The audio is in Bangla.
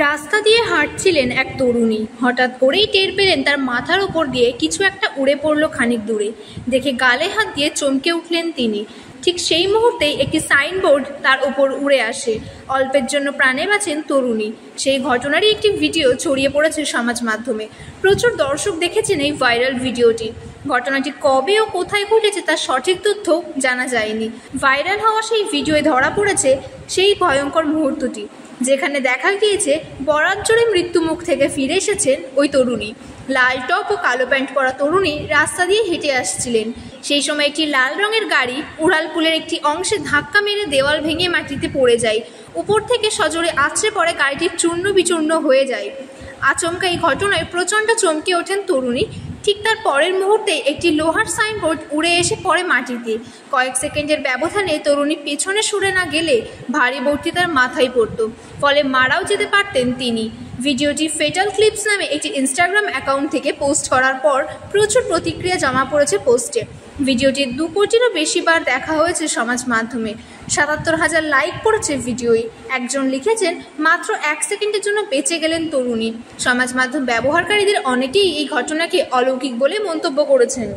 রাস্তা দিয়ে হাঁটছিলেন এক তরুণী। হঠাৎ করেই টের পেলেন তার মাথার ওপর দিয়ে কিছু একটা উড়ে পড়ল খানিক দূরে। দেখে গালে হাত দিয়ে চমকে উঠলেন তিনি। ঠিক সেই মুহূর্তেই একটি সাইনবোর্ড তার ওপর উড়ে আসে। অল্পের জন্য প্রাণে বাঁচেন তরুণী। সেই ঘটনারই একটি ভিডিও ছড়িয়ে পড়েছে সমাজ মাধ্যমে। প্রচুর দর্শক দেখেছেন এই ভাইরাল ভিডিওটি। ঘটনাটি কবে ও কোথায় ঘটেছে তার সঠিক তথ্য জানা যায়নি। ভাইরাল হওয়া সেই ভিডিওয়ে ধরা পড়েছে সেই ভয়ঙ্কর মুহূর্তটি, যেখানে দেখা গিয়েছে বরাত জোরে মৃত্যুমুখ থেকে ফিরে এসেছেন ওই তরুণী। লাল টপ ও কালো প্যান্ট পরা তরুণী রাস্তা দিয়ে হেঁটে আসছিলেন। সেই সময় একটি লাল রঙের গাড়ি উড়ালপুলের একটি অংশে ধাক্কা মেরে দেওয়াল ভেঙে মাটিতে পড়ে যায়। উপর থেকে সজোরে আছড়ে পড়ে গাড়িটি চূর্ণ বিচূর্ণ হয়ে যায়। আচমকা এই ঘটনায় প্রচণ্ড চমকে ওঠেন তরুণী। ঠিক তার পরের মুহূর্তেই একটি লোহার সাইনবোর্ড উড়ে এসে পড়ে মাটিতে। কয়েক সেকেন্ডের ব্যবধানে তরুণী পেছনে সরে না গেলে ভারী বোর্ডটি তার মাথায় পড়ত, ফলে মারাও যেতে পারতেন তিনি। ভিডিওটি ফেটাল ক্লিপস নামে একটি ইনস্টাগ্রাম অ্যাকাউন্ট থেকে পোস্ট করার পর প্রচুর প্রতিক্রিয়া জমা পড়েছে পোস্টে। ভিডিওটি 2 কোটিরও বেশি বার দেখা হয়েছে সমাজ মাধ্যমে। ৭৭,০০০ লাইক পড়েছে ভিডিওয়। একজন লিখেছেন, মাত্র 1 সেকেন্ডের জন্য বেঁচে গেলেন তরুণী। সমাজ মাধ্যম ব্যবহারকারীদের অনেকেই এই ঘটনাকে অলৌকিক বলে মন্তব্য করেছেন।